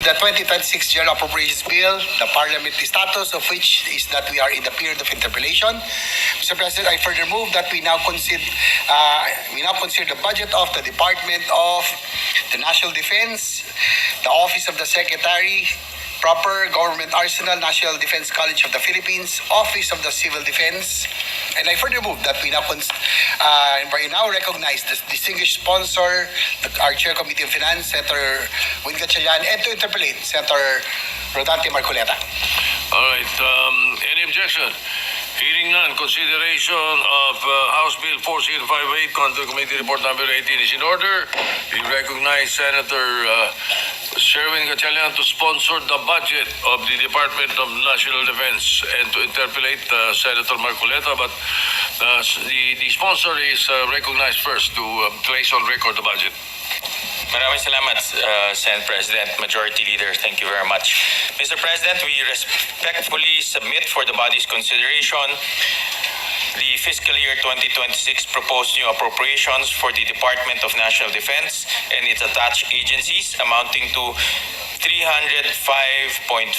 The 2026 General Appropriations Bill, the parliamentary status of which is that we are in the period of interpellation. Mr. President, I further move that we now consider the budget of the Department of the National Defense, the Office of the Secretary, Proper Government Arsenal, National Defense College of the Philippines, Office of the Civil Defense, and I further move that we now recognize the distinguished sponsor, our Chair Committee of Finance, Senator Win Gatchalian, and to interpolate Senator Rodante Marcoleta. All right. Any objection? Hearing none, consideration of House Bill 4058, Conduct Committee Report number 18 is in order. We recognize Senator Sherwin Gatchalian to sponsor the budget of the Department of National Defense and to interpolate Senator Marcoleta, but the sponsor is recognized first to place on record the budget. Maraming salamat, Senate President, Majority Leader. Thank you very much. Mr. President, we respectfully submit for the body's consideration the fiscal year 2026 proposed new appropriations for the Department of National Defense and its attached agencies amounting to 305.5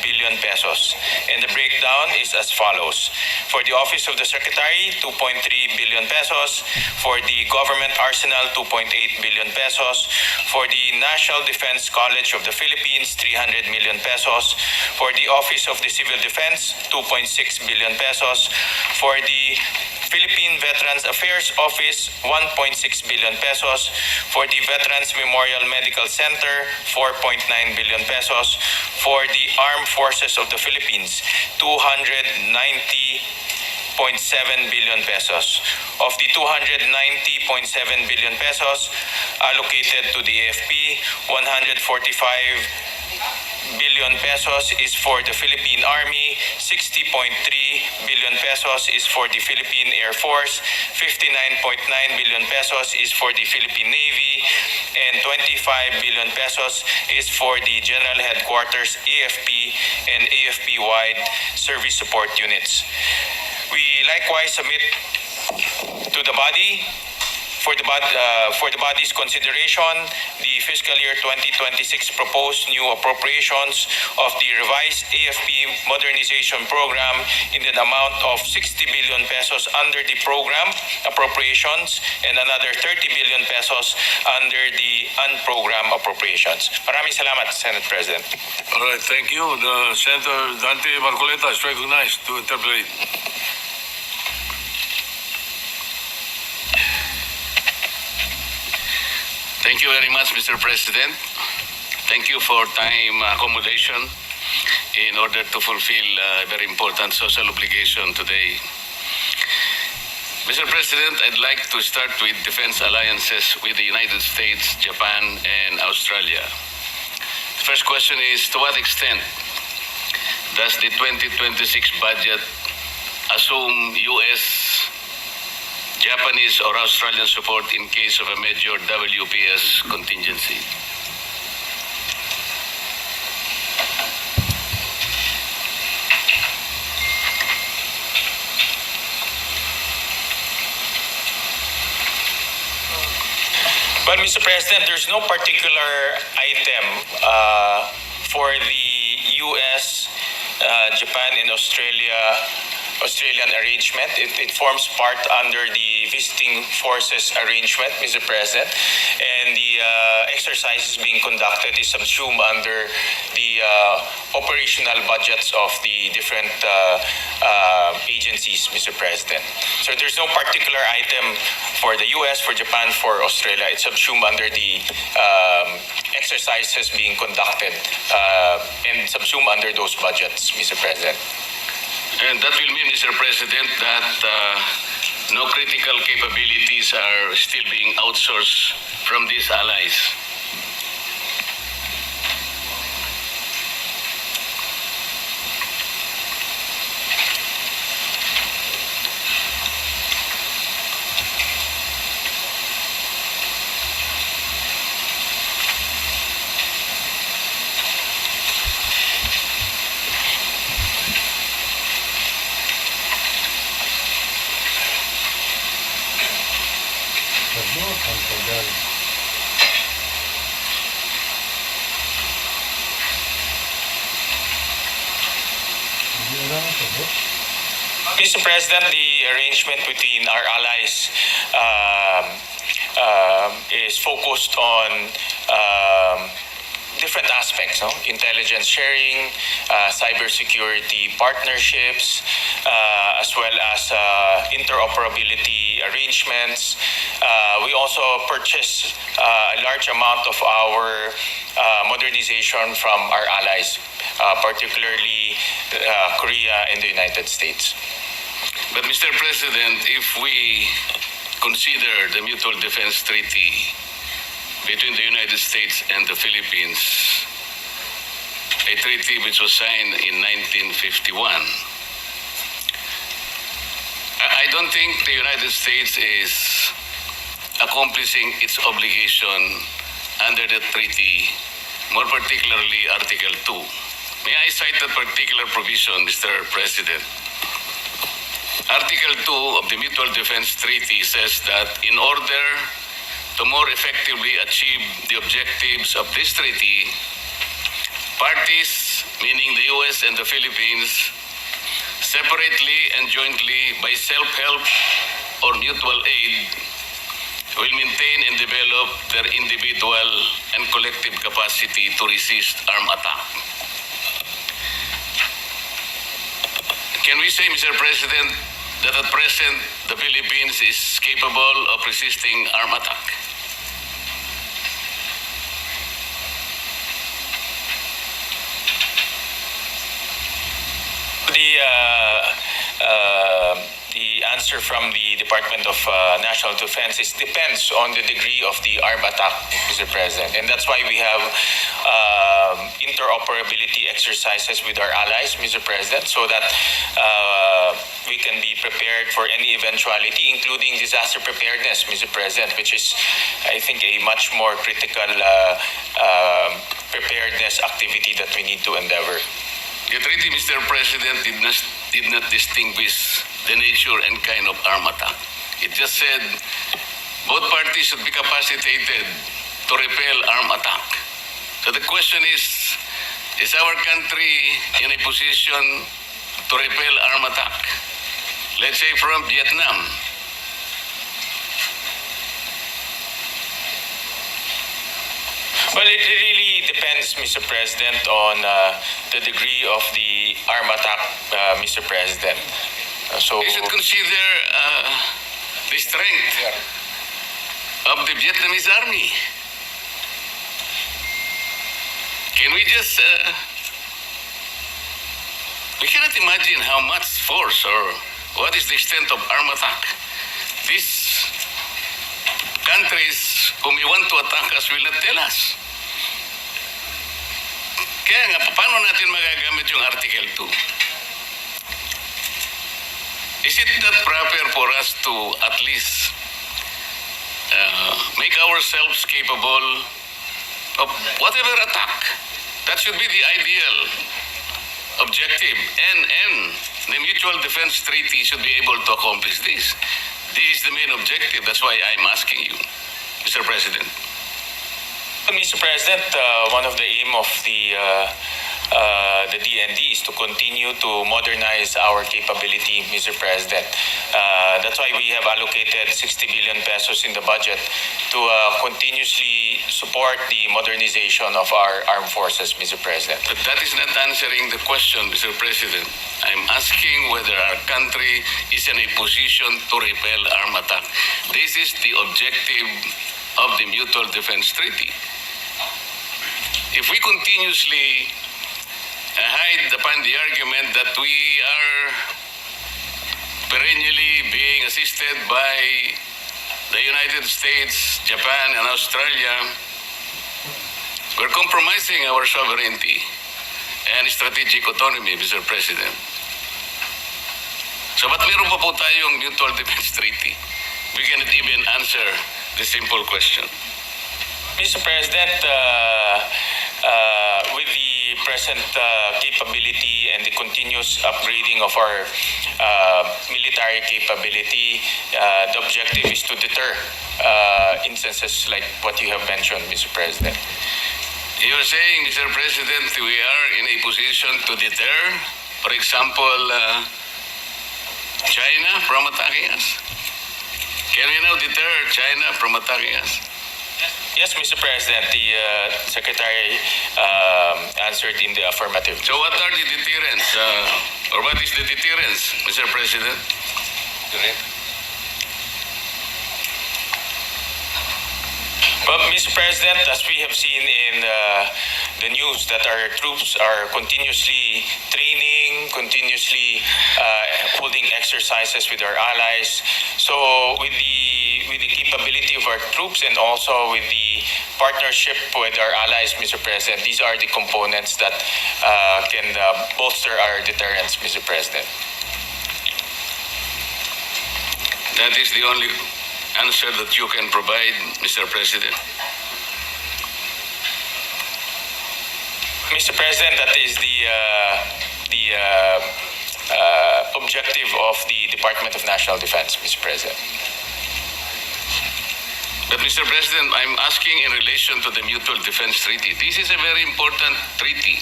billion pesos. And the breakdown is as follows. For the Office of the Secretary, 2.3 billion pesos. For the Government Arsenal, 2.8 billion pesos. For the National Defense College of the Philippines, 300 million pesos. For the Office of the Civil Defense, 2.6 billion pesos. For the Philippine Veterans Affairs Office, 1.6 billion pesos. For the Veterans Memorial Medical Center, 4.9 billion pesos. For the Armed Forces of the Philippines, 290.7 billion pesos. Of the 290.7 billion pesos allocated to the AFP, 145 billion pesos is for the Philippine Army, 60.3 billion pesos is for the Philippine Air Force, 59.9 billion pesos is for the Philippine Navy, and 25 billion pesos is for the General Headquarters AFP and AFP-wide service support units. We likewise submit to the body for the body's consideration the fiscal year 2026 proposed new appropriations of the revised AFP modernization program in an amount of 60 billion pesos under the program appropriations and another 30 billion pesos under the unprogram appropriations. Maraming salamat, Senate President. All right, thank you. The Senator Dante Marcoleta is recognized to interpolate. Thank you very much, Mr. President. Thank you for time accommodation in order to fulfill a very important social obligation today. Mr. President, I'd like to start with defense alliances with the United States, Japan, and Australia. The first question is, to what extent does the 2026 budget assume U.S., Japanese or Australian support in case of a major WPS contingency? Well, Mr. President, there's no particular item for the U.S., Japan, and Australian arrangement. It forms part under the visiting forces arrangement, Mr. President, and the exercises being conducted is subsumed under the operational budgets of the different agencies, Mr. President. So there's no particular item for the U.S., for Japan, for Australia. It's subsumed under the exercises being conducted and subsumed under those budgets, Mr. President. And that will mean, Mr. President, that no critical capabilities are still being outsourced from these allies. Mr. President, the arrangement between our allies is focused on different aspects, no? Intelligence sharing, cybersecurity partnerships, as well as interoperability arrangements. We also purchase a large amount of our modernization from our allies, particularly Korea and the United States. But Mr. President, if we consider the Mutual Defense Treaty between the United States and the Philippines, a treaty which was signed in 1951, I don't think the United States is accomplishing its obligation under the treaty, more particularly Article 2. May I cite that particular provision, Mr. President? Article 2 of the Mutual Defense Treaty says that in order to more effectively achieve the objectives of this treaty, parties, meaning the U.S. and the Philippines, separately and jointly by self-help or mutual aid, will maintain and develop their individual and collective capacity to resist armed attack. Can we say, Mr. President, that at present the Philippines is capable of resisting armed attack? The answer from the Department of National Defense depends on the degree of the armed attack, Mr. President. And that's why we have interoperability exercises with our allies, Mr. President, so that we can be prepared for any eventuality, including disaster preparedness, Mr. President, which is, I think, a much more critical preparedness activity that we need to endeavor. The treaty, Mr. President, did not distinguish the nature and kind of armed attack. It just said both parties should be capacitated to repel armed attack. So the question is our country in a position to repel armed attack? Let's say from Vietnam. Well, it really depends, Mr. President, on the degree of the armed attack, Mr. President. So We should consider the strength of the Vietnamese army. Can we just... we cannot imagine how much force or what is the extent of armed attack. These countries who may want to attack us will not tell us. Kaya nga, paano natin magagamit yung Article 2? Is it not proper for us to at least make ourselves capable of whatever attack? That should be the ideal objective. And the Mutual Defense Treaty should be able to accomplish this. This is the main objective. That's why I'm asking you, Mr. President. Mr. President, one of the aim of the DND is to continue to modernize our capability, Mr. President. That's why we have allocated 60 billion pesos in the budget to continuously support the modernization of our armed forces, Mr. President. But that is not answering the question, Mr. President. I'm asking whether our country is in a position to repel armed attack. This is the objective of the Mutual Defense Treaty. If we continuously hide upon the argument that we are perennially being assisted by the United States, Japan, and Australia, we're compromising our sovereignty and strategic autonomy, Mr. President. So ba't meron pa po tayong Mutual Defense Treaty? We cannot even answer the simple question. Mr. President, with the present capability and the continuous upgrading of our military capability, the objective is to deter instances like what you have mentioned, Mr. President. You're saying, Mr. President, we are in a position to deter For example, China from attacking us? Can we now deter China from attacking us? Yes, Mr. President, the Secretary answered in the affirmative. So what are the deterrents? Or what is the deterrence, Mr. President? Well, Mr. President, as we have seen in the news that our troops are continuously training, continuously holding exercises with our allies. So with the capability of our troops and also with the partnership with our allies, Mr. President, these are the components that can bolster our deterrence, Mr. President. That is the only answer that you can provide, Mr. President. Mr. President, that is the objective of the Department of National Defense, Mr. President. But Mr. President, I'm asking in relation to the Mutual Defense Treaty. This is a very important treaty.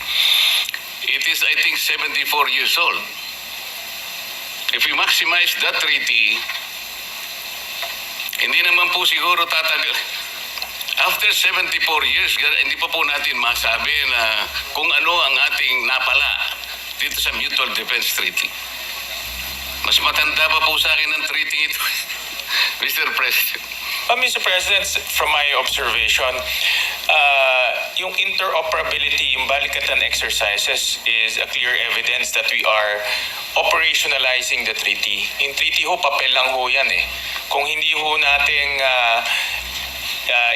It is, I think, 74 years old. If we maximize that treaty, hindi naman po siguro tatagal. After 74 years, hindi pa po natin masabi na kung ano ang ating napala dito sa Mutual Defense Treaty. Mas matanda pa po sa akin ang treaty ito, Mr. President. Mr. President, from my observation, yung interoperability, yung balikatan exercises is a clear evidence that we are operationalizing the treaty. Yung treaty ho, papel lang ho yan eh. Kung hindi ho nating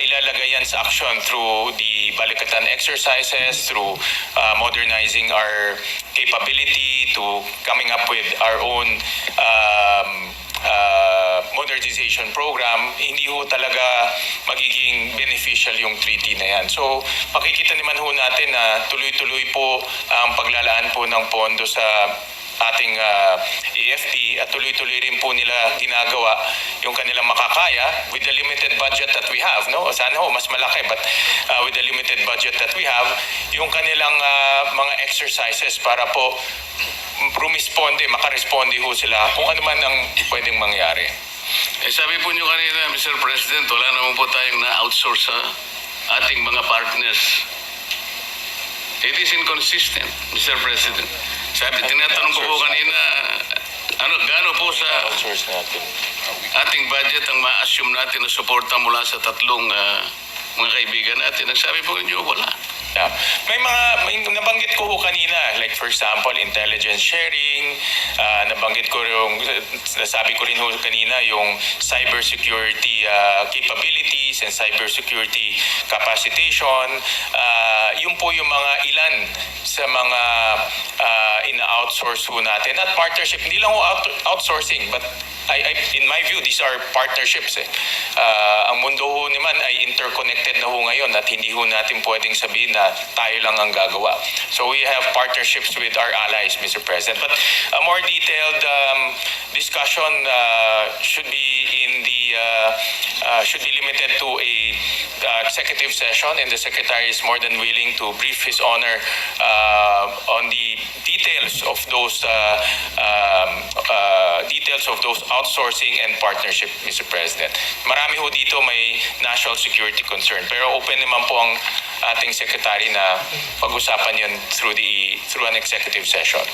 ilalagay yan sa action through the balikatan exercises, through modernizing our capability, to coming up with our own modernization program, hindi ho talaga magiging beneficial yung treaty na yan. So, makikita naman ho natin na tuloy-tuloy po ang paglalaan po ng pondo sa ating AFP at tuloy-tuloy rin po nila ginagawa yung kanilang makakaya with the limited budget that we have, no? Sana ho mas malaki, but with the limited budget that we have, yung kanilang mga exercises para po makaresponde ho sila kung ano man ang pwedeng mangyari. Sabi po niyo kanina, Mr. President, wala naman po tayong na-outsource sa ating mga partners. It is inconsistent, Mr. President. Tinatanong ko po kanina, gaano po sa ating budget ang ma-assume natin na suporta mula sa tatlong mga kaibigan natin. Ang sabi po niyo, wala. Yeah. May nabanggit ko ho kanina, like for example, intelligence sharing, nabanggit ko rin, nasabi ko rin ho kanina yung cybersecurity capabilities and cybersecurity capacitation. Yun po yung mga ilan sa mga ina-outsource ho natin. At partnership, hindi lang ho outsourcing, but in my view, these are partnerships. Ang mundo ho naman ay interconnected na ho ngayon at hindi ho natin pwedeng sabihin na tayo lang ang gagawa. So we have partnerships with our allies, Mr. President. But a more detailed discussion should be limited to a executive session, and the Secretary is more than willing to brief His Honor on the details of those outsourcing and partnership, Mr. President. Marami ho dito may national security concern, pero open naman po ang ating Secretary na pag-usapan yun through an executive session.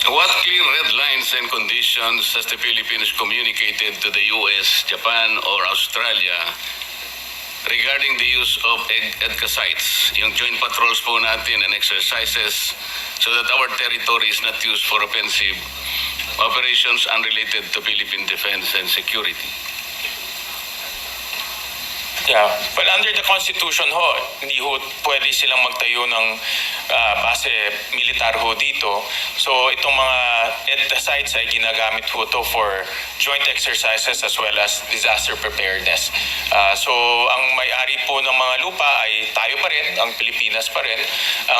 What clear red lines and conditions has the Philippines communicated to the US, Japan, or Australia regarding the use of EDCA sites, yung joint patrols po natin and exercises, so that our territory is not used for offensive operations unrelated to Philippine defense and security? Yeah. Well, under the Constitution ho, hindi ho pwede silang magtayo ng base militar ho dito. So itong mga EDCA sites ay ginagamit ho to for joint exercises as well as disaster preparedness. So ang may-ari po ng mga lupa ay tayo pa rin, ang Pilipinas pa rin.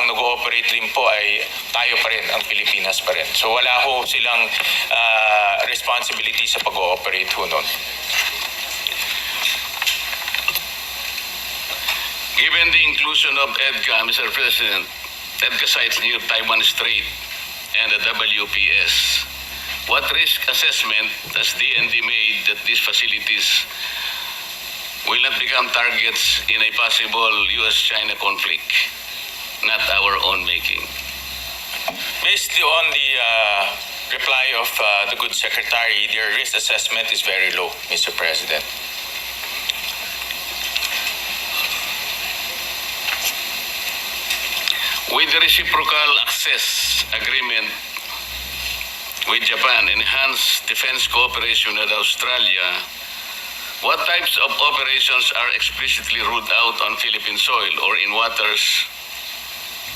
Ang nag-ooperate rin po ay tayo pa rin, ang Pilipinas pa rin. So wala ho silang responsibility sa pag-ooperate ho nun. Given the inclusion of EDCA, Mr. President, EDCA sites near Taiwan Strait and the WPS, what risk assessment has DND made that these facilities will not become targets in a possible U.S.-China conflict, not our own making? Based on the reply of the good secretary, their risk assessment is very low, Mr. President. With the reciprocal access agreement with Japan, enhanced defense cooperation with Australia, what types of operations are explicitly ruled out on Philippine soil or in waters?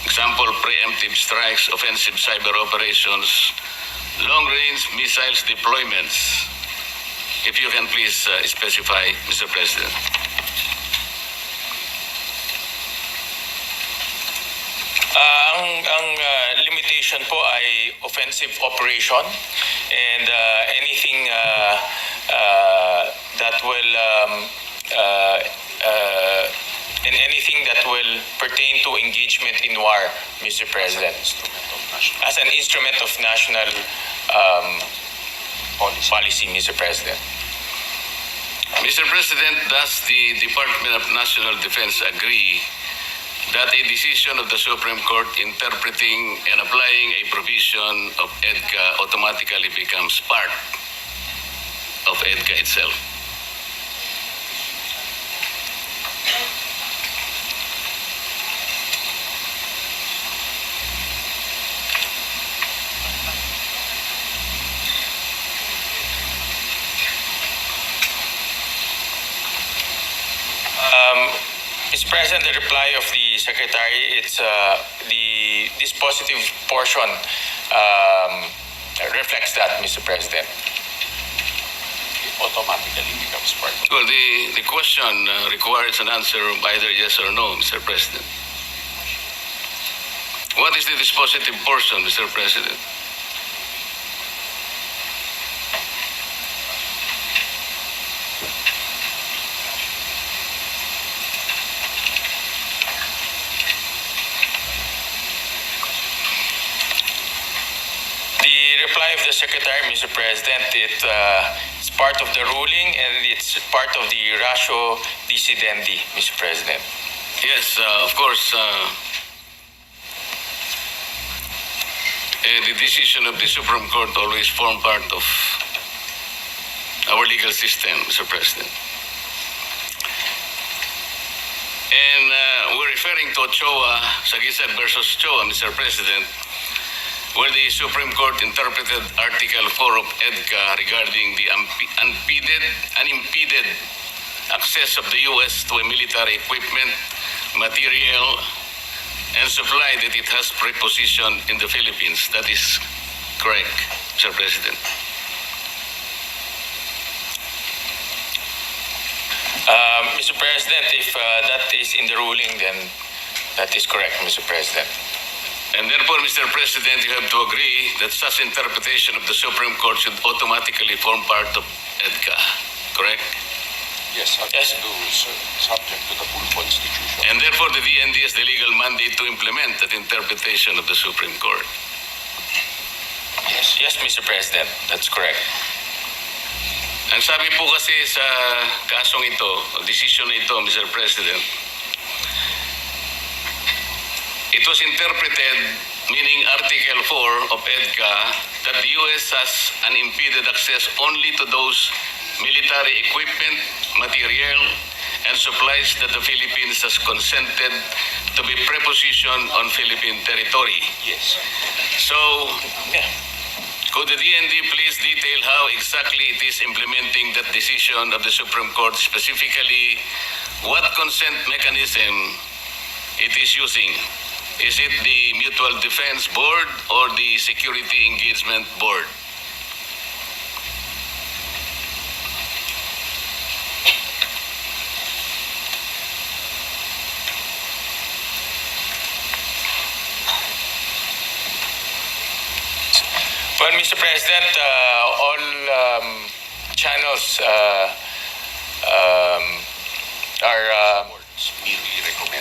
Example, preemptive strikes, offensive cyber operations, long-range missiles deployments. If you can please specify, Mr. President. Ang limitation po ay offensive operation and anything that will and anything that will pertain to engagement in war, Mr. President, as an instrument of national policy, Mr. President. Mr. President, does the Department of National Defense agree that a decision of the Supreme Court interpreting and applying a provision of EDCA automatically becomes part of EDCA itself? Mr. President, the reply of the Secretary, it's this positive portion reflects that, Mr. President. It automatically becomes part of. Well, the question requires an answer of either yes or no, Mr. President. What is the dispositive portion, Mr. President? The reply of the Secretary, Mr. President, it's part of the ruling and it's part of the ratio decidendi, Mr. President. Yes, of course. The decision of the Supreme Court always form part of our legal system, Mr. President. And we're referring to Ochoa, Sagisag versus Ochoa, Mr. President, where the Supreme Court interpreted Article 4 of EDCA regarding the unimpeded access of the U.S. to a military equipment, material, and supply that it has prepositioned in the Philippines. That is correct, Mr. President. Mr. President, if that is in the ruling, then that is correct, Mr. President. And therefore, Mr. President, you have to agree that such interpretation of the Supreme Court should automatically form part of EDCA, correct? Yes, Yes. subject to the full Constitution. And therefore, the DND has the legal mandate to implement that interpretation of the Supreme Court. Yes, Mr. President, that's correct. Ang sabi po kasi sa kasong ito, o decision na ito, Mr. President, it was interpreted, meaning Article 4 of EDCA, that the U.S. has unimpeded access only to those military equipment, material, and supplies that the Philippines has consented to be prepositioned on Philippine territory. Yes. So, Yeah. could the DND please detail how exactly it is implementing that decision of the Supreme Court, specifically what consent mechanism it is using? Is it the Mutual Defense Board or the Security Engagement Board? Well, Mr. President, all channels are Merely recommend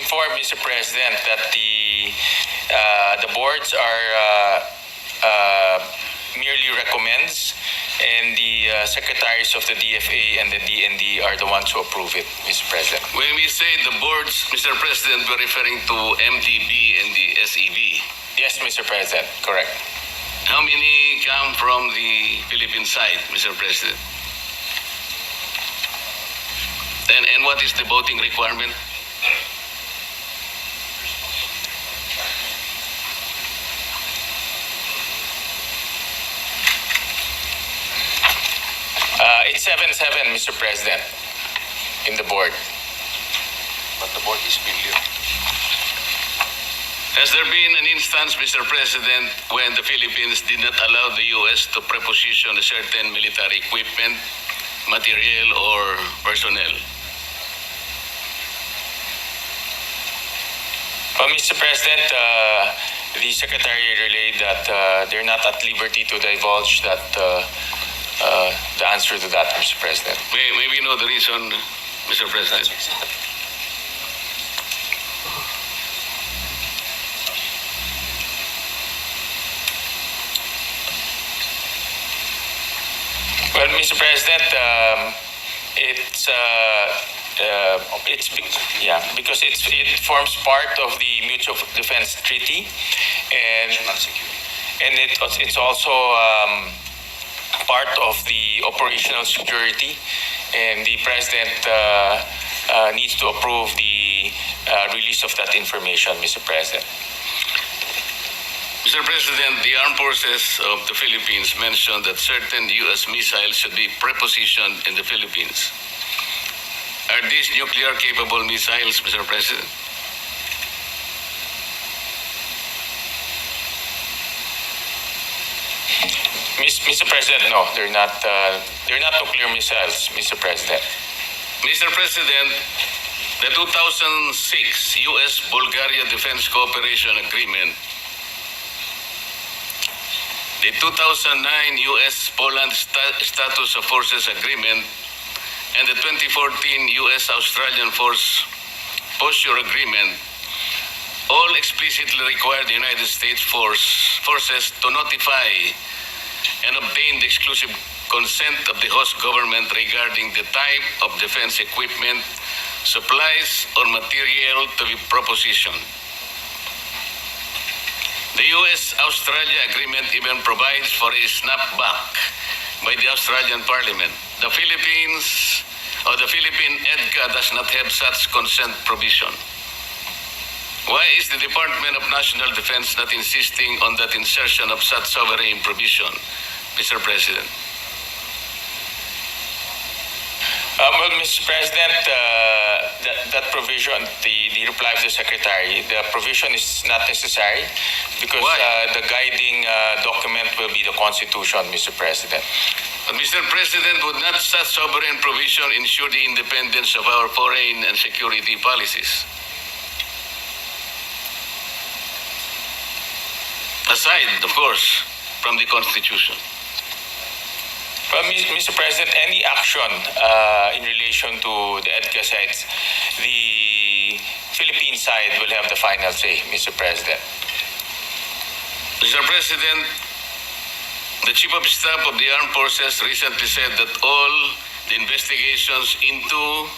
informed, Mr. President, that the boards are merely recommends, and the secretaries of the DFA and the DND are the ones who approve it, Mr. President. When we say the boards, Mr. President, we're referring to MDB and the SEB. Yes, Mr. President, correct. How many come from the Philippine side, Mr. President? And what is the voting requirement? It's 7-7, Mr. President, in the board. But the board is billion. Has there been an instance, Mr. President, when the Philippines did not allow the U.S. to preposition a certain military equipment, material, or personnel? Well, Mr. President, the Secretary relayed that they're not at liberty to divulge that the answer to that, Mr. President. May we know the reason, Mr. President? Well, Mr. President, because it forms part of the Mutual Defense Treaty, and National security. it's also part of the operational security, and the President needs to approve the release of that information, Mr. President. Mr. President, the armed forces of the Philippines mentioned that certain U.S. missiles should be prepositioned in the Philippines. Are these nuclear-capable missiles, Mr. President? Mr. President, no, they're not nuclear missiles, Mr. President. Mr. President, the 2006 U.S.-Bulgaria Defense Cooperation Agreement, the 2009 U.S.-Poland Status of Forces Agreement, and the 2014 U.S.-Australian Force Posture Agreement all explicitly require the United States forces to notify and obtain the exclusive consent of the host government regarding the type of defense equipment, supplies, or material to be propositioned. The U.S.-Australia agreement even provides for a snapback by the Australian Parliament. The Philippine EDCA does not have such consent provision. Why is the Department of National Defense not insisting on that insertion of such sovereign provision, Mr. President? Well, Mr. President, that provision, the reply of the Secretary, the provision is not necessary because the guiding document will be the Constitution, Mr. President. But Mr. President, would not such sovereign provision ensure the independence of our foreign and security policies? Aside, of course, from the Constitution. Well, Mr. President, any action in relation to the EDCA sites, the Philippine side will have the final say, Mr. President. Mr. President, the Chief of Staff of the Armed Forces recently said that all the investigations into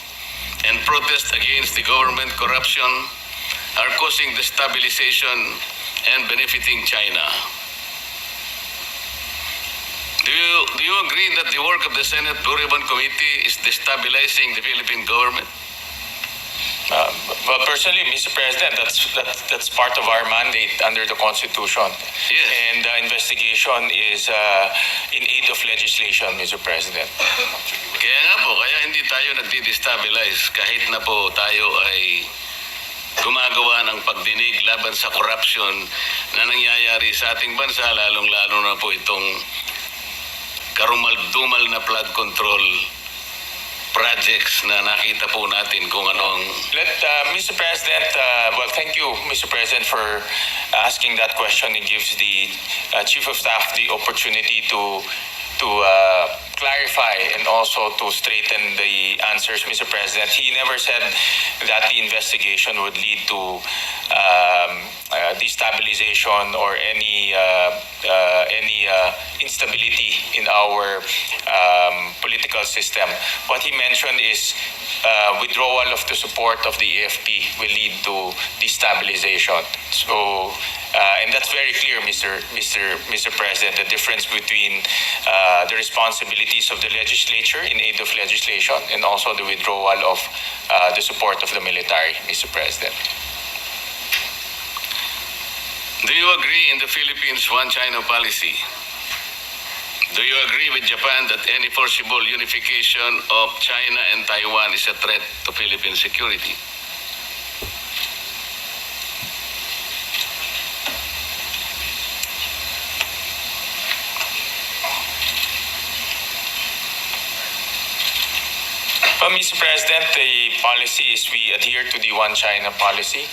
and protests against the government corruption are causing destabilization and benefiting China. Do you agree that the work of the Senate Blue Ribbon Committee is destabilizing the Philippine government? Well, personally, Mr. President, that's part of our mandate under the Constitution. Yes. And the investigation is in aid of legislation, Mr. President. Kaya nga po, kaya hindi tayo nagdi-destabilize kahit na po tayo ay gumagawa ng pagdinig laban sa corruption na nangyayari sa ating bansa, lalong-lalo na po itong karumal-dumal na flood control projects na nakita po natin kung anong... Mr. President, well, thank you, Mr. President, for asking that question. It gives the Chief of Staff the opportunity to clarify and also to straighten the answers, Mr. President. He never said that the investigation would lead to destabilization or any instability in our political system. What he mentioned is withdrawal of the support of the AFP will lead to destabilization. So, and that's very clear, Mr. President, the difference between the responsibilities of the legislature in aid of legislation and also the withdrawal of the support of the military, Mr. President. Do you agree in the Philippines one China policy? Do you agree with Japan that any forcible unification of China and Taiwan is a threat to Philippine security? Well, Mr. President, the policy is we adhere to the One China policy.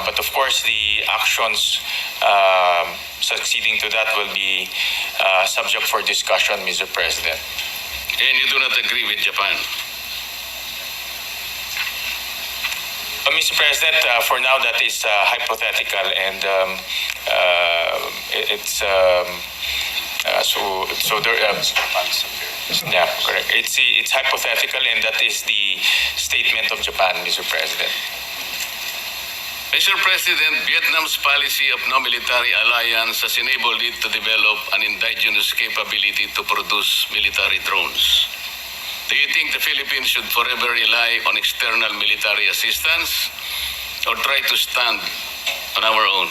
But of course, the actions succeeding to that will be subject for discussion, Mr. President. And you do not agree with Japan? Mr. President, for now that is hypothetical and it's so there. Yeah, correct. It's hypothetical and that is the statement of Japan, Mr. President. Mr. President, Vietnam's policy of no military alliance has enabled it to develop an indigenous capability to produce military drones. Do you think the Philippines should forever rely on external military assistance or try to stand on our own?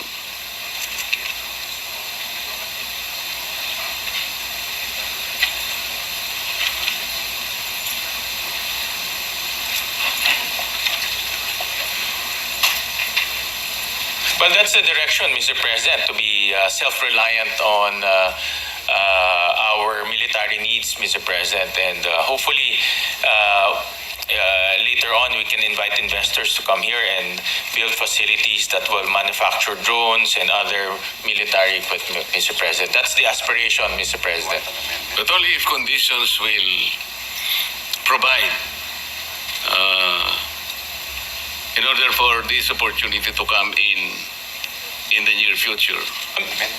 Well, that's the direction, Mr. President, to be self-reliant on our military needs, Mr. President, and hopefully later on we can invite investors to come here and build facilities that will manufacture drones and other military equipment, Mr. President. That's the aspiration, Mr. President. But only if conditions will provide in order for this opportunity to come in the near future.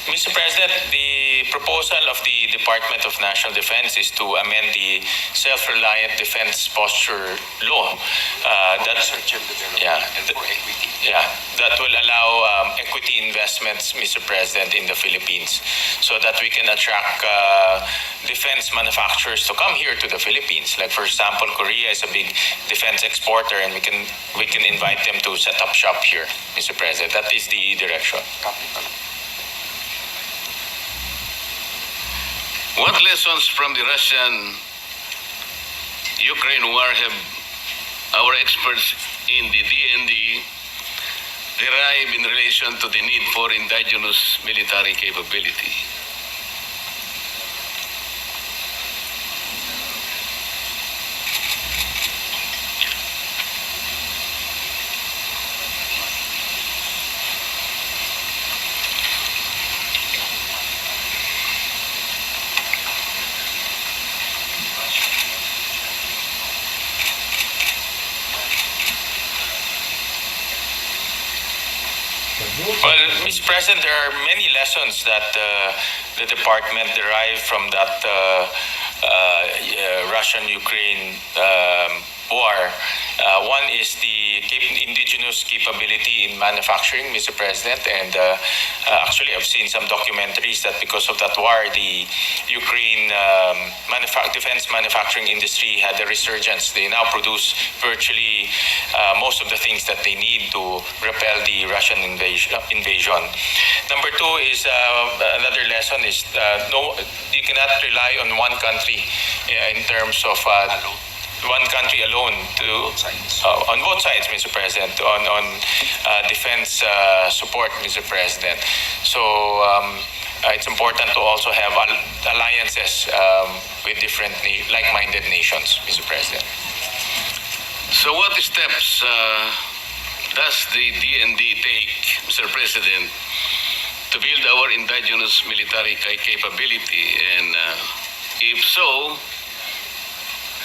Mr. President, the proposal of the Department of National Defense is to amend the Self-Reliant Defense Posture Law. That will allow equity investments, Mr. President, in the Philippines so that we can attract defense manufacturers to come here to the Philippines. Like, for example, Korea is a big defense exporter and we can invite them to set up shop here, Mr. President. That is the direction. What lessons from the Russian-Ukraine war have our experts in the DND derived in relation to the need for indigenous military capability? Well, Mr. President, there are many lessons that the department derived from that Russian-Ukraine war. One is the indigenous capability in manufacturing, Mr. President, and actually I've seen some documentaries that because of that war, the Ukraine defense manufacturing industry had a resurgence. They now produce virtually most of the things that they need to repel the Russian invasion. Number two is another lesson is you cannot rely on one country in terms of one country alone to on both sides, Mr. President, on defense support, Mr. President. So it's important to also have alliances with different like-minded nations, Mr. President. So what steps does the DND take, Mr. President, to build our indigenous military capability and If so,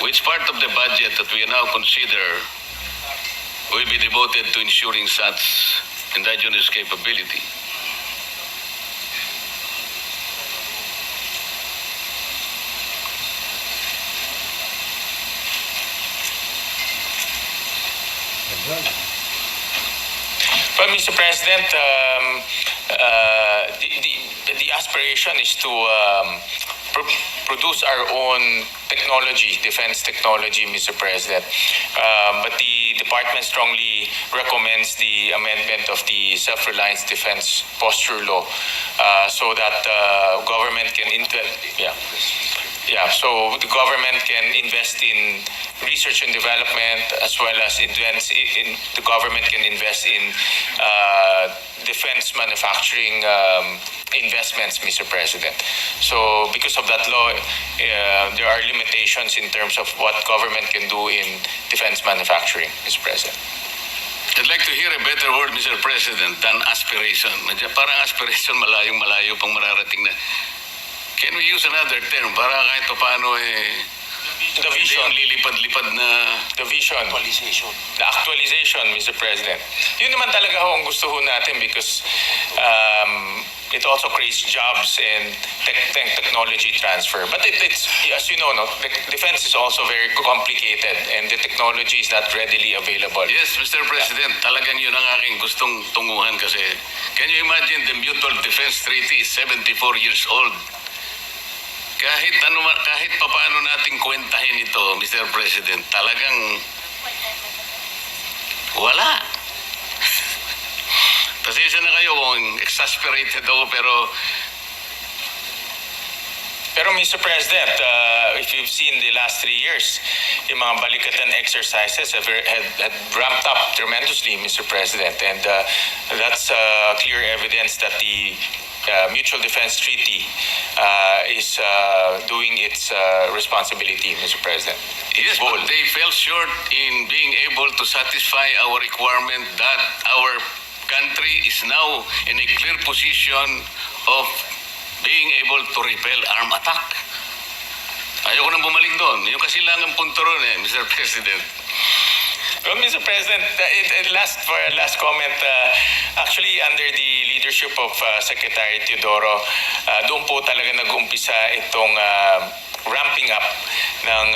which part of the budget that we now consider will be devoted to ensuring such indigenous capability? Well, Mr. President, the aspiration is to produce our own technology, defense technology, Mr. President. But the department strongly recommends the amendment of the Self-Reliance Defense Posture Law so that government can so the government can invest in research and development as well as the government can invest in defense manufacturing investments, Mr. President. So because of that law, there are limitations in terms of what government can do in defense manufacturing, Mr. President. I'd like to hear a better word, Mr. President, than aspiration. Parang aspiration, malayong-malayo pang mararating na. Can we use another term para kahit paano The vision. hindi yung lilipad-lipad na The vision. The actualization, Mr. President. Yun naman talaga ho ang gusto ho natin because it also creates jobs and technology transfer. But it's, as you know, the defense is also very complicated and the technology is not readily available. Yes, Mr. President, talagang yun ang aking gustong tunguhan kasi can you imagine the Mutual Defense Treaty is 74 years old? Kahit papaano nating kwentahin ito, Mr. President, talagang wala. Pasensya na kayo kung exasperated ako Pero Mr. President, if you've seen the last 3 years, yung mga balikatan exercises have ramped up tremendously, Mr. President. And that's clear evidence that the Mutual Defense Treaty is doing its responsibility, Mr. President. yes, but they fell short in being able to satisfy our requirement that our country is now in a clear position of being able to repel armed attack. Ayoko nang bumalik doon. Yung kasilangang punto ron Mr. President. Well, Mr. President, last comment, actually under the leadership of Secretary Teodoro, doon po talaga nag-umpisa itong ramping up ng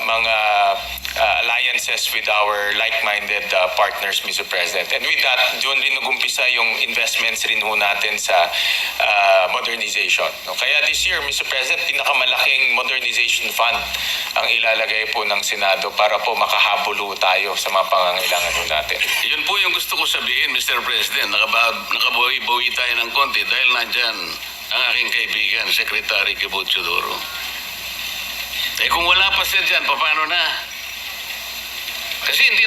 mga alliances with our like-minded partners, Mr. President. And with that, doon rin nag-umpisa yung investments rin ho natin sa modernization. No? Kaya this year, Mr. President, pinakamalaking modernization fund ang ilalagay po ng Senado para po makahabol ho tayo sa mga pangangailangan ho natin. Yun po yung gusto ko sabihin, Mr. President. Nakabawi tayo ng konti dahil nandyan ang aking kaibigan, Secretary Teodoro. Kung wala pa siya dyan, paano na? Kasi hindi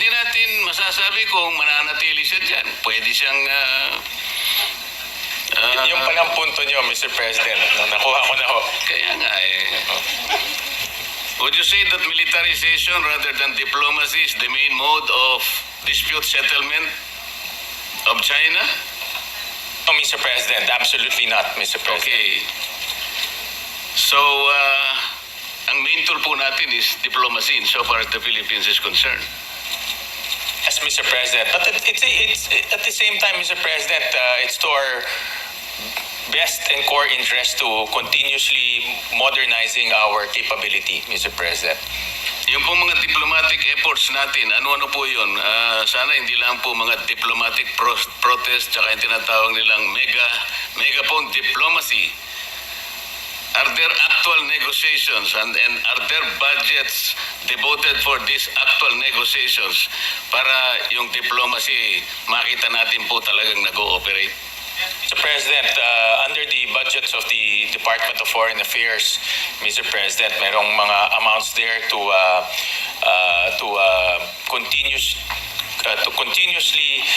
natin masasabi kung mananatili siya dyan. Pwede siyang Yung palang punto nyo, Mr. President, nakuha ko na ho. Kaya nga Would you say that militarization rather than diplomacy is the main mode of dispute settlement of China? No, Mr. President, absolutely not, Mr. President. Okay. So, ang main tool po natin is diplomacy insofar as the Philippines is concerned. Yes, Mr. President. But it's at the same time, Mr. President, it's to our best and core interest to continuously modernizing our capability, Mr. President. Yung po mga diplomatic efforts natin, ano-ano po yun? Sana hindi lang po mga diplomatic protest tsaka yung tinatawag nilang megaphone diplomacy. Are there actual negotiations and are there budgets devoted for these actual negotiations para yung diplomacy makita natin po talagang nag-ooperate? Mr. President, under the budgets of the Department of Foreign Affairs, Mr. President, merong mga amounts there to continuously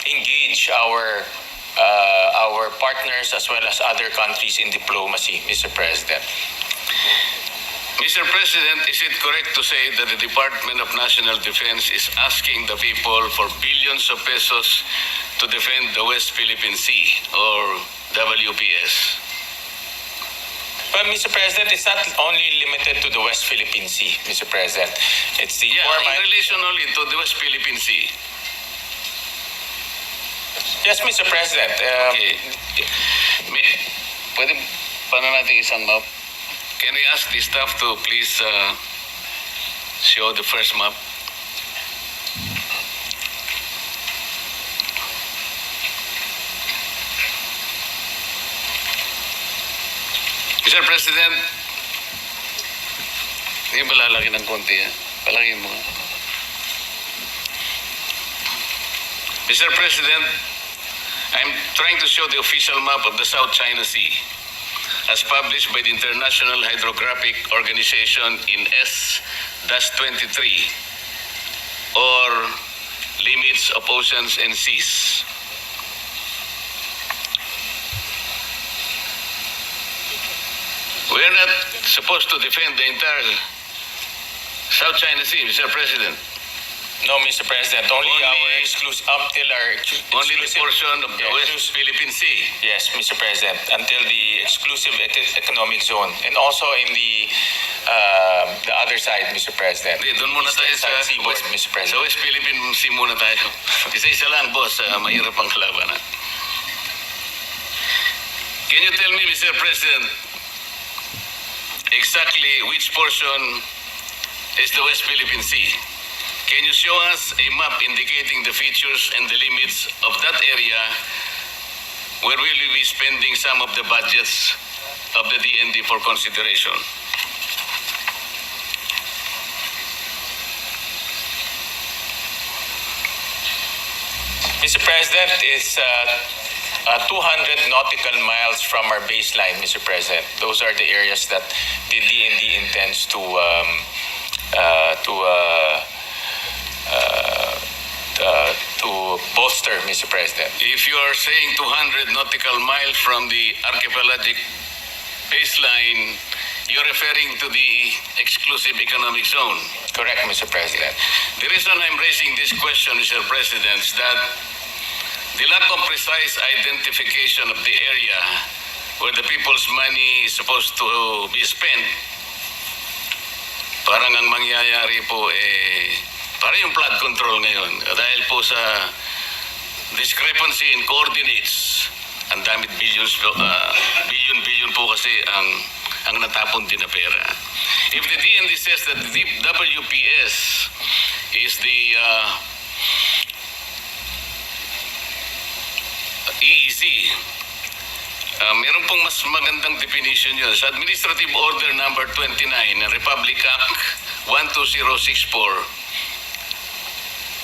engage our partners as well as other countries in diplomacy, Mr. President. Mr. President, is it correct to say that the Department of National Defense is asking the people for billions of pesos to defend the West Philippine Sea or WPS? But Mr. President, it's not only limited to the West Philippine Sea, Mr. President. It's the Yeah, core in mine. relation only to the West Philippine Sea. Yes, Mr. President. Okay. Pwede paano natin isang map? Can we ask the staff to please show the first map? Mr. President, hindi ba lalaki ng konti? Palagin mo. Mr. President, I'm trying to show the official map of the South China Sea as published by the International Hydrographic Organization in S-23 or Limits of Oceans and Seas. We're not supposed to defend the entire South China Sea, Mr. President. No, Mr. President. Only Only- our exclusive, until our Only the exclusive- portion of the Yeah, West Philippine Sea. Yes, Mr. President, until the exclusive economic zone, and also in the other side, Mr. President. Hindi, doon muna tayo sa Eastern seaboard, West, Mr. sa President. West Philippine Sea muna tayo. Isa-isa lang, boss. Mahirap ang kalabanan. Can you tell me, Mr. President, exactly which portion is the West Philippine Sea? Can you show us a map indicating the features and the limits of that area where we will be spending some of the budgets of the DND for consideration? Mr. President, is 200 nautical miles from our baseline, Mr. President. Those are the areas that the DND intends to bolster, Mr. President. If you are saying 200 nautical miles from the archipelagic baseline, you're referring to the exclusive economic zone. Correct, Mr. President. The reason I'm raising this question, Mr. President, is that the lack of precise identification of the area where the people's money is supposed to be spent, parang ang mangyayari po parang yung flood control ngayon. Dahil po sa discrepancy in coordinates, ang damit billion po kasi ang natapon din na pera. If the DND says that the WPS is the EEZ, meron pong mas magandang definition yun. Sa Administrative Order Number 29 ng Republic Act 12064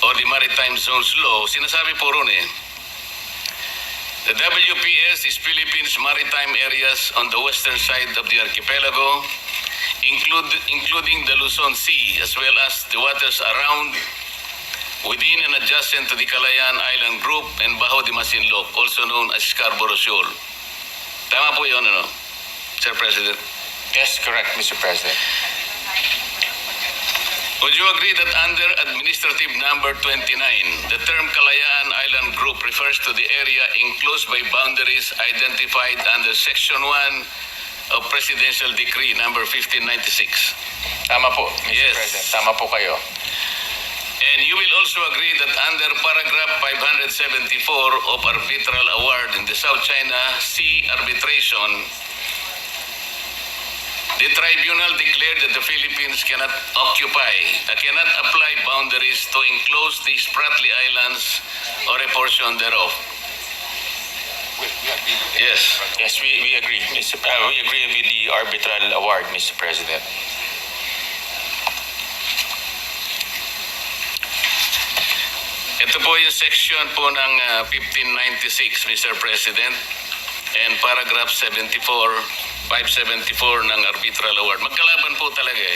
o the Maritime Zones Law, sinasabi po ron the WPS is Philippines maritime areas on the western side of the archipelago, including the Luzon Sea, as well as the waters around, within and adjacent to the Calayan Island Group and Bajo de Masinloc, also known as Scarborough Shoal. Tama po yun, Sir President? Yes, correct, Mr. President. Would you agree that under Administrative Number 29, the term Calayan Island Group refers to the area enclosed by boundaries identified under Section 1 of Presidential Decree Number 1596? Tama po, Mr. Yes. President. Tama po kayo. And you will also agree that under paragraph 574 of Arbitral Award in the South China Sea Arbitration, the tribunal declared that the Philippines cannot apply boundaries to enclose the Spratly Islands or a portion thereof. Yes. Yes, we agree. We agree with the arbitral award, Mr. President. Ito po yung section po ng 1596, Mr. President, and paragraph 574 ng Arbitral Award. Magkalaban po talaga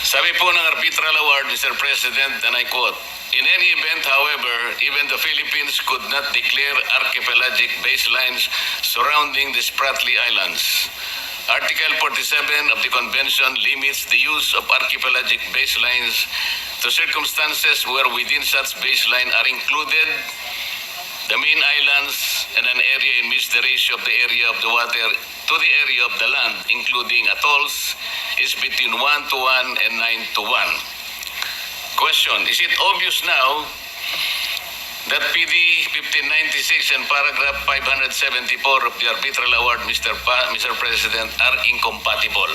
Sabi po ng Arbitral Award, Mr. President, and I quote, "In any event, however, even the Philippines could not declare archipelagic baselines surrounding the Spratly Islands. Article 47 of the Convention limits the use of archipelagic baselines to circumstances where within such baseline are included the main islands, and an area in which the ratio of the area of the water to the area of the land, including atolls, is between 1 to 1 and 9 to 1. Question, is it obvious now that PD 1596 and paragraph 574 of the arbitral award, Mr. President, are incompatible?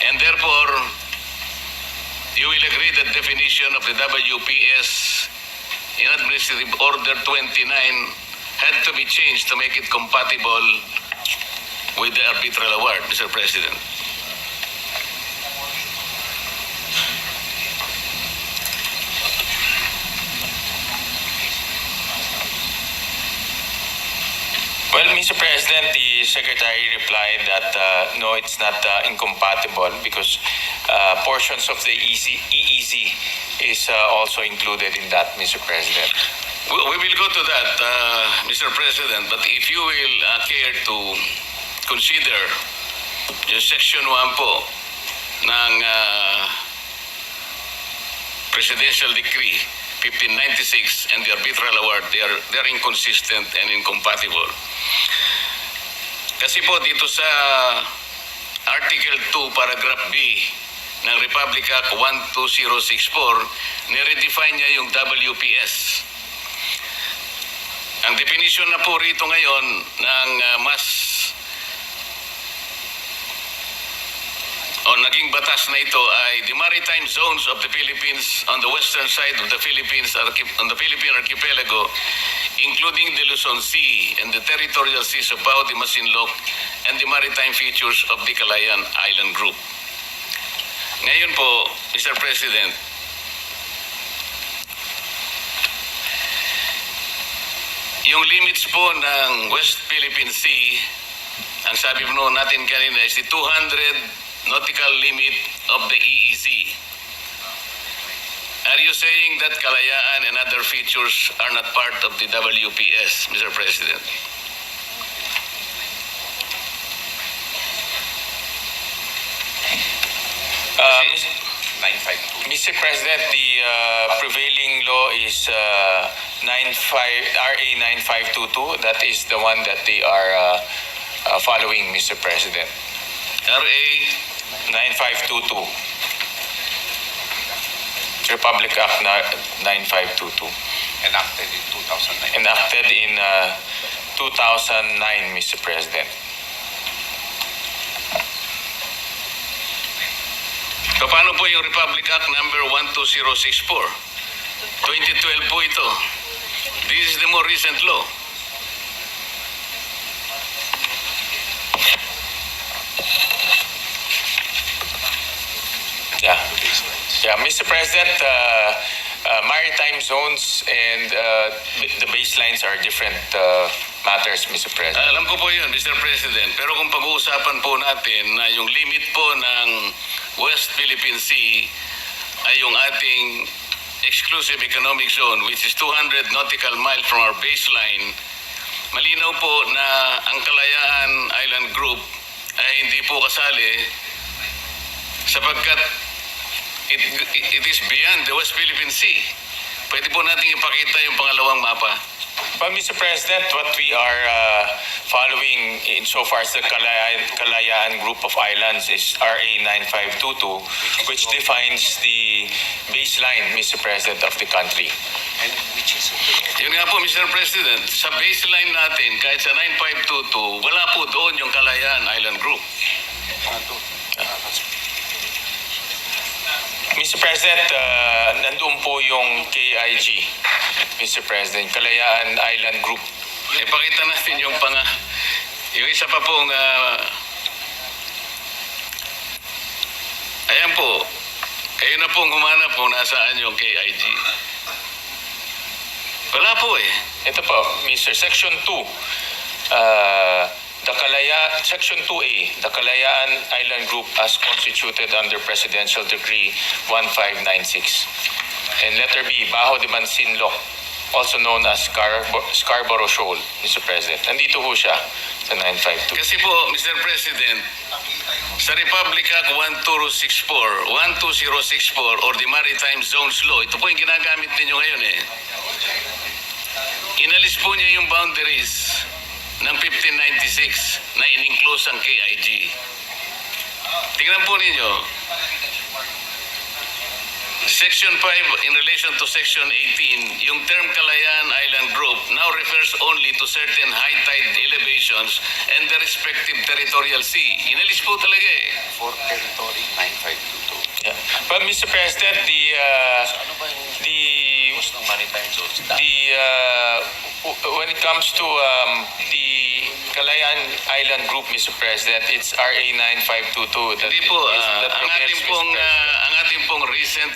And therefore, you will agree that definition of the WPS in Administrative Order 29 had to be changed to make it compatible with the arbitral award, Mr. President. Well, Mr. President, the Secretary replied that no, it's not incompatible because portions of the EEZ is also included in that, Mr. President. We will go to that, Mr. President, but if you will care to consider yung Section 1 po ng Presidential Decree 1596 and the arbitral award, they are inconsistent and incompatible. Kasi po dito sa Article 2, Paragraph B ng Republic Act 12064, nire-define niya yung WPS. Ang definition na po rito ngayon ng naging batas na ito ay the maritime zones of the Philippines on the western side of the Philippines on the Philippine archipelago, including the Luzon Sea and the territorial seas about the Masinloc and the maritime features of the Calayan Island Group. Ngayon po, Mr. President, yung limits po ng West Philippine Sea, ang sabi po natin kanina is the 200 nautical limit of the EEZ. Are you saying that Kalayaan and other features are not part of the WPS, Mr. President? Mr. President, the prevailing law is RA 9522. That is the one that they are following, Mr. President. RA 9522. Republic Act 9522. Enacted in 2009. Enacted in 2009, Mr. President. So, paano po yung Republic Act number 12064? 2012 po ito. This is the more recent law. Yeah, Mr. President, maritime zones and the baselines are different matters, Mr. President. Alam ko po yun, Mr. President. Pero kung pag-uusapan po natin na yung limit po ng West Philippine Sea ay yung ating exclusive economic zone, which is 200 nautical miles from our baseline, malinaw po na ang Kalayaan Island Group ay hindi po kasali sapagkat it is beyond the West Philippine Sea. Pwede po natin ipakita yung pangalawang mapa. Well, Mr. President, what we are following insofar as the Kalayaan Group of Islands is RA 9522, which defines the baseline, Mr. President, of the country. And which is Yun nga po, Mr. President, sa baseline natin, kahit sa 9522, wala po doon yung Kalayaan Island Group. Mr. President, nandun po yung KIG, Mr. President, Kalayaan Island Group. Ipakita natin yung yung isa pa pong ayan po, kayo na pong humanap kung nasaan yung KIG. Wala po eh. Ito po, Mr. Section 2, Section 2A, the Kalayaan Island Group as constituted under Presidential Decree 1596. And letter B, Bajo de Mansinloc, also known as Scarborough Shoal, Mr. President. Nandito ho siya sa 952. Kasi po, Mr. President, sa Republic Act 12064 or the Maritime Zones Law, ito po yung ginagamit ninyo ngayon eh. inalis po niya yung boundaries ng 1596 na in-enclose ang KIG. Tingnan po ninyo, Section 5 in relation to Section 18, yung term Calayan Island Group now refers only to certain high tide elevations and the respective territorial sea. Inalis po talaga eh. For territory 9522. Yeah. But Mr. President, Ano ba yung the cost ng maritime zones? when it comes to the Calayan Island Group, Mr. President, it's RA 9522. Hindi po, that ang protects, ating Mr. pong President. recent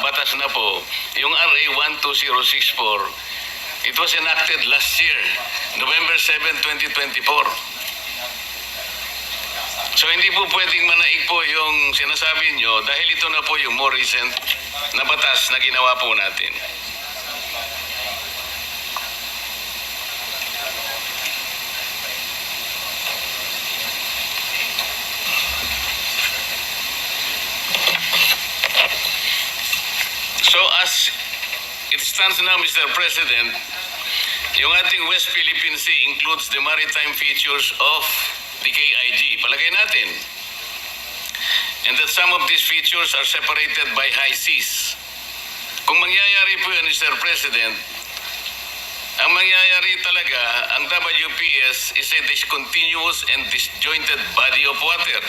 batas na po, yung RA 12064, it was enacted last year, November 7, 2024. So hindi po pwedeng manaig po yung sinasabi nyo dahil ito na po yung more recent na batas na ginawa po natin. So as it stands now, Mr. President, yung ating West Philippine Sea includes the maritime features of the KIG. Palagay natin. And that some of these features are separated by high seas. Kung mangyayari po yun, Mr. President, ang mangyayari talaga, ang WPS is a discontinuous and disjointed body of water.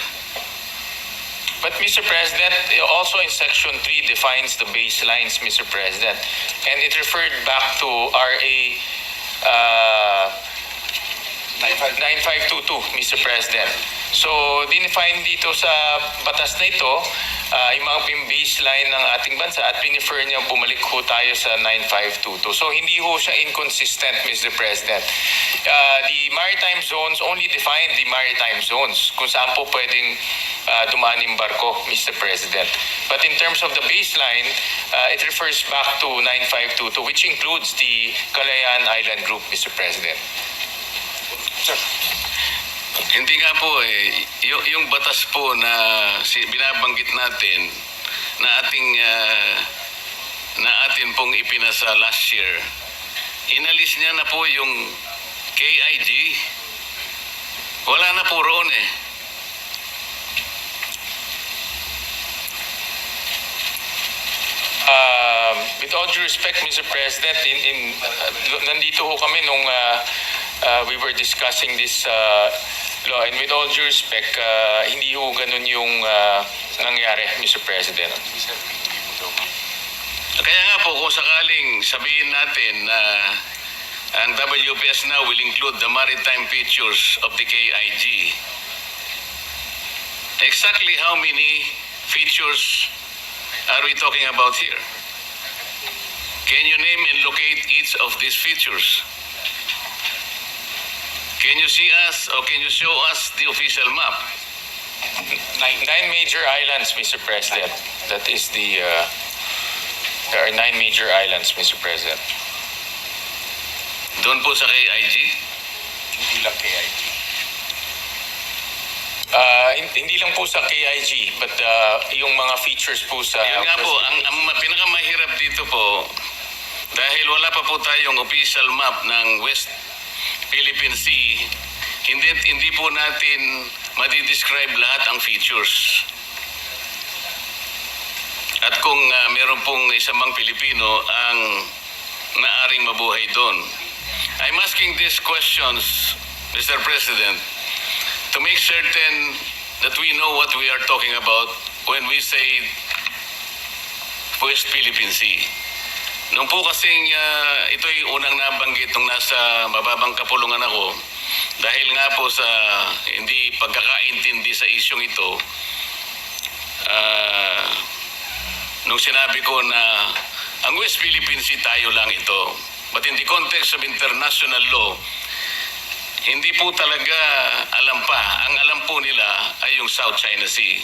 But Mr. President, also in Section 3 defines the baselines, Mr. President, and it referred back to RA 9522, Mr. President. So, dinefine dito sa batas na ito, yung mga baseline ng ating bansa at pinifer niya bumalik ho tayo sa 9522. So, hindi ho siya inconsistent, Mr. President. The maritime zones only define the maritime zones kung saan po pwedeng dumaan yung barko, Mr. President. But in terms of the baseline, it refers back to 9522, which includes the Calayan Island Group, Mr. President. Hindi nga po eh, yung batas po na binabanggit natin na atin pong ipinasa last year, inalis niya na po yung KIG. Wala na po roon eh. With all due respect, Mr. President, nandito ho kami nung we were discussing this law, and with all due respect, hindi ho ganun yung nangyari, Mr. President. Kaya nga po, kung sakaling sabihin natin na ang WPS now will include the maritime features of the KIG, exactly how many features are we talking about here? Can you name and locate each of these features? Can you see us or can you show us the official map? Nine major islands, Mr. President. That is the, there are 9 major islands, Mr. President. Doon po sa KIG? Hindi lang KIG. Hindi lang po sa KIG, but yung mga features po sa... Yun nga po, ang pinakamahirap dito po, dahil wala pa po tayong official map ng West Philippine Sea, hindi po natin madidescribe lahat ang features. At kung meron pong isang mang Pilipino ang naaring mabuhay doon. I'm asking these questions, Mr. President, to make certain that we know what we are talking about when we say West Philippine Sea. Nung po kasing ito'y unang nabanggit nung nasa mababang kapulungan ako, dahil nga po sa hindi pagkakaintindi sa isyong ito, nung sinabi ko na ang West Philippine Sea tayo lang ito. But in the context of international law, hindi po talaga alam pa. Ang alam po nila ay yung South China Sea.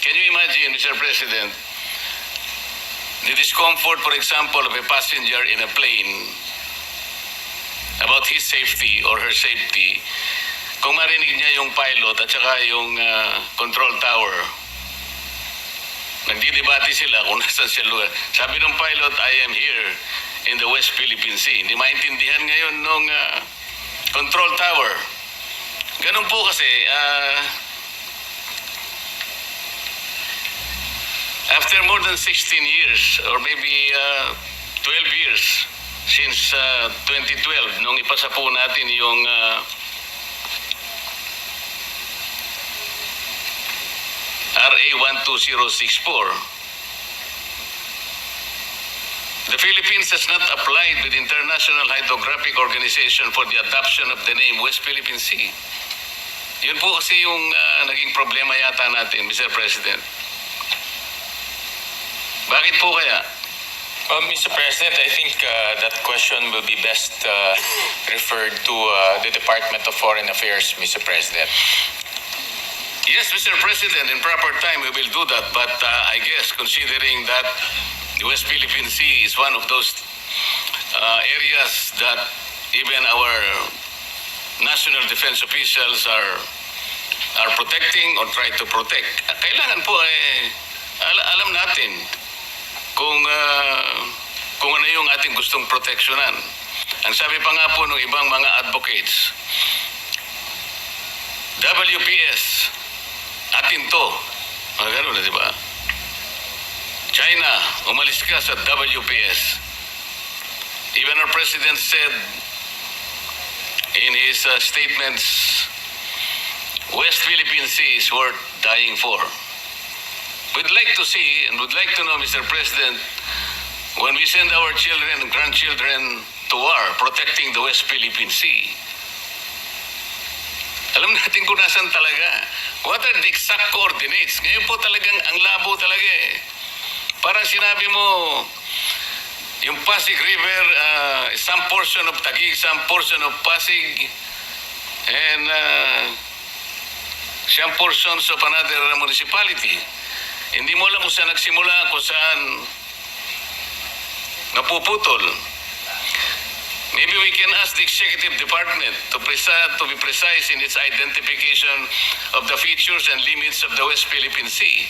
Can you imagine, Mr. President, the discomfort, for example, of a passenger in a plane about his safety or her safety, kung marinig niya yung pilot at saka yung control tower, nagdidebate sila kung nasan siya lugar. Sabi ng pilot, I am here in the West Philippine Sea. Hindi maintindihan ngayon nung control tower. Ganun po kasi, after more than 16 years or maybe 12 years since 2012, nung ipasa po natin yung RA 12064, the Philippines has not applied with International Hydrographic Organization for the adoption of the name West Philippine Sea. Yun po kasi yung naging problema yata natin, Mr. President. Bakit po kaya? Well, Mr. President, I think that question will be best referred to the Department of Foreign Affairs, Mr. President. Yes, Mr. President, in proper time we will do that. But I guess considering that the West Philippine Sea is one of those areas that even our national defense officials are protecting or try to protect. Kailangan po alam natin kung ano yung ating gustong proteksyonan. Ang sabi pa nga po ng ibang mga advocates, WPS, atin to. Mga ganun na, di ba? China, umalis ka sa WPS. Even our president said in his statements, West Philippine Sea is worth dying for. We'd like to see and would like to know, Mr. President, when we send our children and grandchildren to war protecting the West Philippine Sea, alam natin kung nasan talaga. What are the exact coordinates? Ngayon po talagang ang labo talaga eh. Parang sinabi mo, yung Pasig River, some portion of Taguig, some portion of Pasig, and some portions of another municipality. Hindi mo alam kung saan nagsimula, kung saan napuputol. Maybe we can ask the Executive Department to be precise in its identification of the features and limits of the West Philippine Sea.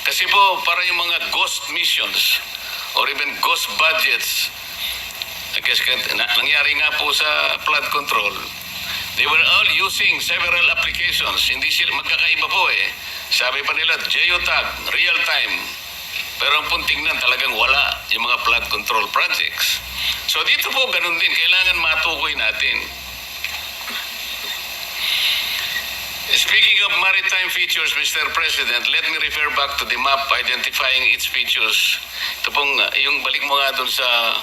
Kasi po, para yung mga ghost missions or even ghost budgets, I guess nangyari nga po sa flood control, they were all using several applications. Hindi sila magkakaiba po eh. Sabi pa nila, geotag, real time. Pero ang punting nan talagang wala yung mga flood control projects. So dito po ganun din, kailangan matukoy natin. Speaking of maritime features, Mr. President, let me refer back to the map identifying its features. Ito pong, yung balik mo nga dun sa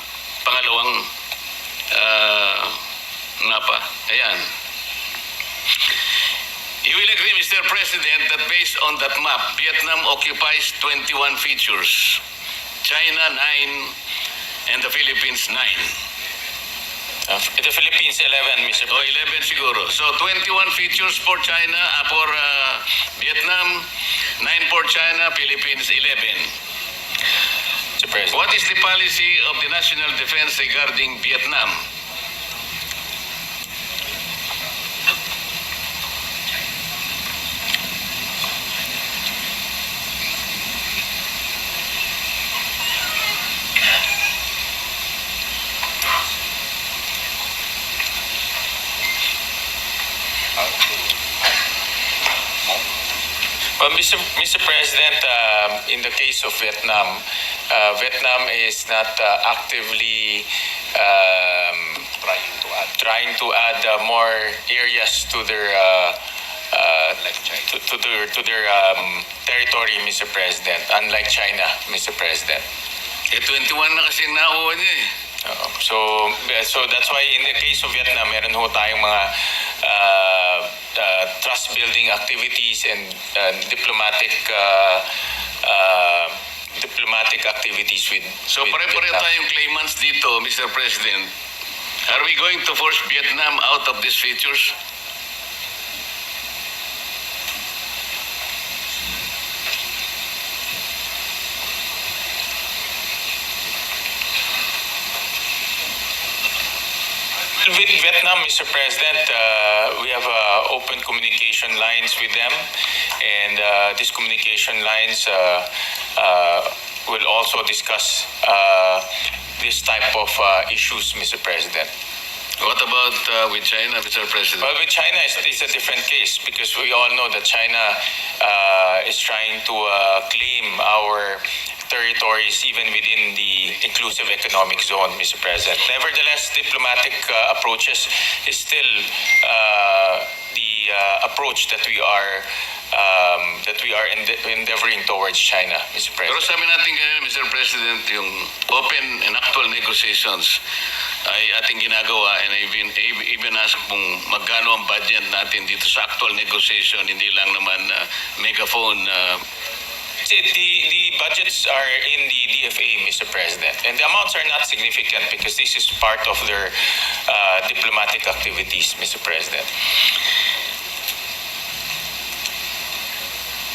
pangalawang mapa. Ayan. You will agree, Mr. President, that based on that map, Vietnam occupies 21 features, China 9, and the Philippines 9. The Philippines 11, Mr. O 11 siguro. So 21 features for China, for Vietnam, 9 for China, Philippines 11. Mr. President. What is the policy of the national defense regarding Vietnam? Well, Mr. President, in the case of Vietnam, Vietnam is not actively trying to add more areas to their to their territory, Mr. President. Unlike China, Mr. President. 21 na kasi nakuha niya eh. So that's why in the case of Vietnam, meron ho tayong mga trust building activities and diplomatic activities with So with pare-pareho Vietnam. tayong claimants dito, Mr. President. Are we going to force Vietnam out of these features? With Vietnam, Mr. President, we have open communication lines with them, and these communication lines will also discuss this type of issues, Mr. President. What about with China, Mr. President? Well, with China, it's a different case because we all know that China is trying to claim our territories even within the inclusive economic zone, Mr. President. Nevertheless, diplomatic approaches is still the approach that we are endeavoring towards China, Mr. Pero President. sabi natin kanina, Mr. President, yung open and actual negotiations ay ating ginagawa, and even ask kung magkano ang budget natin dito sa actual negotiation, hindi lang naman megaphone. The budgets are in the DFA, Mr. President, and the amounts are not significant because this is part of their diplomatic activities, Mr. President.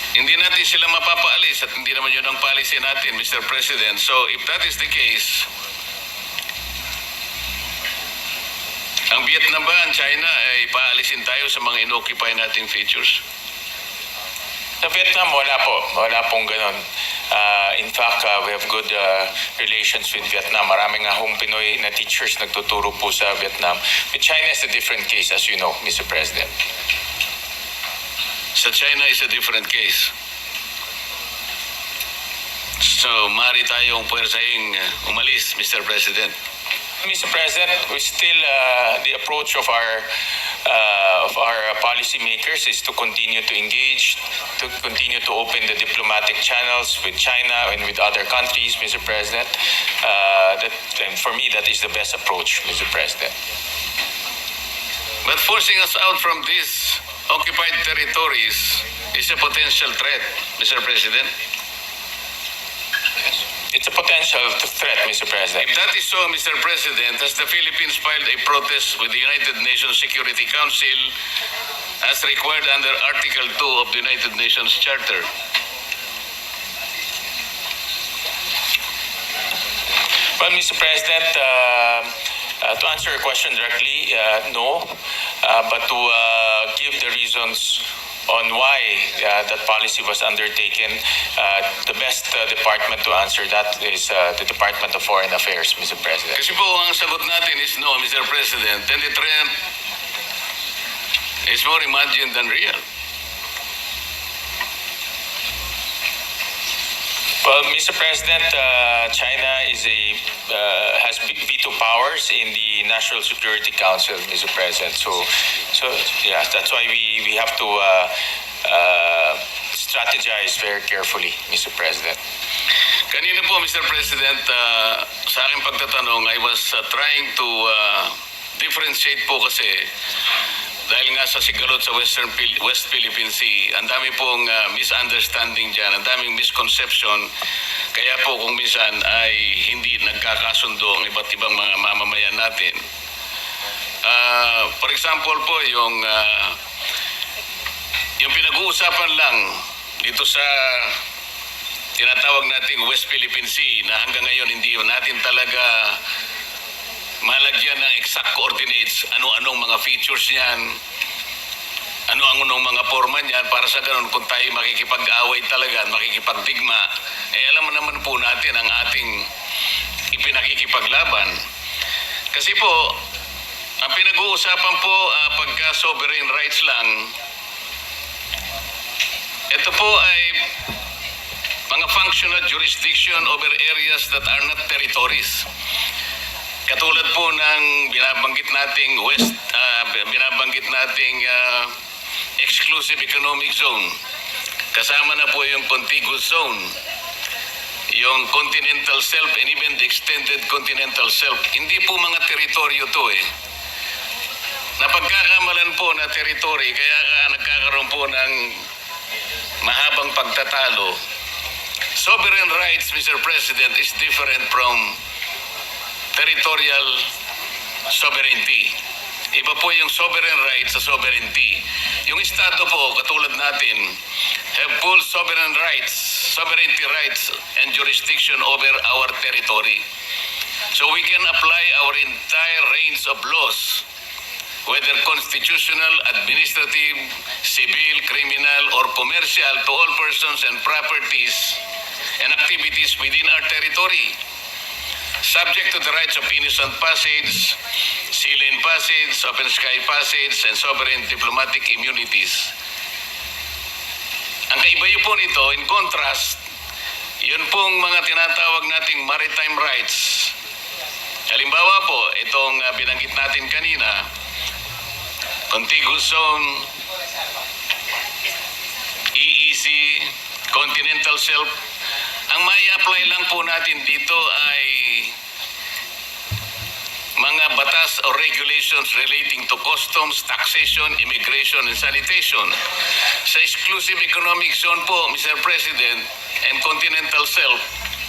Hindi natin sila mapapaalis at hindi naman yun ang policy natin, Mr. President. So if that is the case, ang Vietnam ba, ang China, ay paalisin tayo sa mga inoccupy nating features? Sa Vietnam, wala po. Wala pong ganun. In fact, we have good relations with Vietnam. Maraming nga hong Pinoy na teachers nagtuturo po sa Vietnam. With China is a different case, as you know, Mr. President. Sa China is a different case. So, maaari tayong puwersahing umalis, Mr. President. Mr. President, we still the approach of our policymakers is to continue to engage, to continue to open the diplomatic channels with China and with other countries, Mr. President. And for me, that is the best approach, Mr. President. But forcing us out from these occupied territories is a potential threat, Mr. President. It's a potential threat, Mr. President. If that is so, Mr. President, has the Philippines filed a protest with the United Nations Security Council as required under Article 2 of the United Nations Charter? Well, Mr. President, to answer your question directly, no. But to give the reasons on why that policy was undertaken, the best department to answer that is the Department of Foreign Affairs, Mr. President. Kasi po, ang sagot natin is no, Mr. President, then the trend is more imagined than real. Well, Mr. President, China has veto powers in the National Security Council, Mr. President. So yeah, that's why we have to strategize very carefully, Mr. President. Kanina po, Mr. President, sa aking pagtatanong, I was trying to differentiate po kasi dahil nga sa sigalot sa West Philippine Sea, ang dami pong misunderstanding dyan, ang daming misconception. Kaya po kung minsan ay hindi nagkakasundo ang iba't ibang mga mamamayan natin. For example po, yung pinag-uusapan lang dito sa tinatawag nating West Philippine Sea na hanggang ngayon hindi natin talaga malagyan ng exact coordinates, ano-anong mga features niyan, ano-anong mga forma niyan, para sa ganun kung tayo makikipag-away talaga, makikipagdigma, alam mo naman po natin ang ating ipinakikipaglaban. Kasi po, ang pinag-uusapan po pagka sovereign rights lang, ito po ay mga functional jurisdiction over areas that are not territories. Katulad po ng binabanggit nating exclusive economic zone. Kasama na po yung contiguous zone, yung continental shelf and even the extended continental shelf. Hindi po mga teritoryo to Napagkakamalan po na teritoryo, kaya nagkakaroon po ng mahabang pagtatalo. Sovereign rights, Mr. President, is different from territorial sovereignty. Iba po yung sovereign rights sa sovereignty. Yung Estado po, katulad natin, have full sovereignty rights and jurisdiction over our territory. So we can apply our entire range of laws, whether constitutional, administrative, civil, criminal, or commercial, to all persons and properties and activities within our territory. subject to the rights of innocent passage, sea lane passage, open sky passage, and sovereign diplomatic immunities. Ang kaiba po nito, in contrast, yun pong mga tinatawag nating maritime rights. Halimbawa po, itong binanggit natin kanina, contiguous zone, EEZ, continental shelf. Ang may apply lang po natin dito ay mga batas or regulations relating to customs, taxation, immigration, and sanitation. Sa exclusive economic zone po, Mr. President, and continental shelf,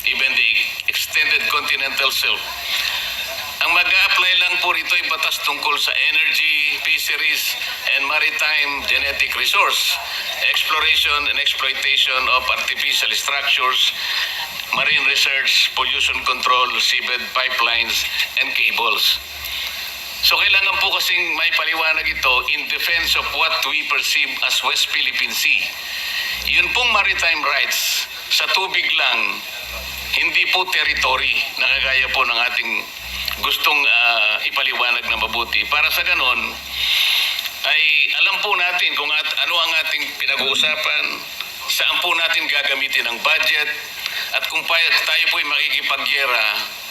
even the extended continental shelf, ang mag-a-apply lang po rito ay batas tungkol sa energy, fisheries, and maritime genetic resource, exploration and exploitation of artificial structures, marine research, pollution control, seabed pipelines, and cables. So kailangan po kasing may paliwanag ito in defense of what we perceive as West Philippine Sea. Yun pong maritime rights sa tubig lang, hindi po territory na kagaya po ng ating gustong ipaliwanag na mabuti. Para sa ganon, ay alam po natin kung ano ang ating pinag-uusapan, saan po natin gagamitin ang budget, at kung tayo po ay makikipagyera,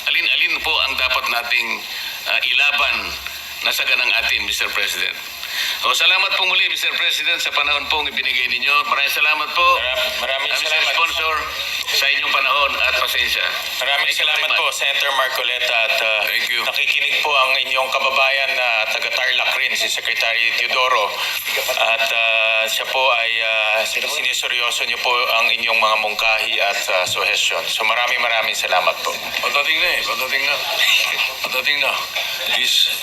alin-alin po ang dapat nating ilaban na sa ganang atin, Mr. President. So, salamat po muli, Mr. President, sa panahon pong ibinigay ninyo. Maraming salamat po. Maraming Mr. salamat. Sponsor, sa inyong panahon at pasensya. Maraming Thank you salamat very po, much. Senator Marcoleta. At Thank you. nakikinig po ang inyong kababayan na taga-Tarlac rin, si Secretary Teodoro. At siya po ay siniseryoso niyo po ang inyong mga mungkahi at suggestion. So maraming salamat po. Patating na eh. Patating na. Patating na. Is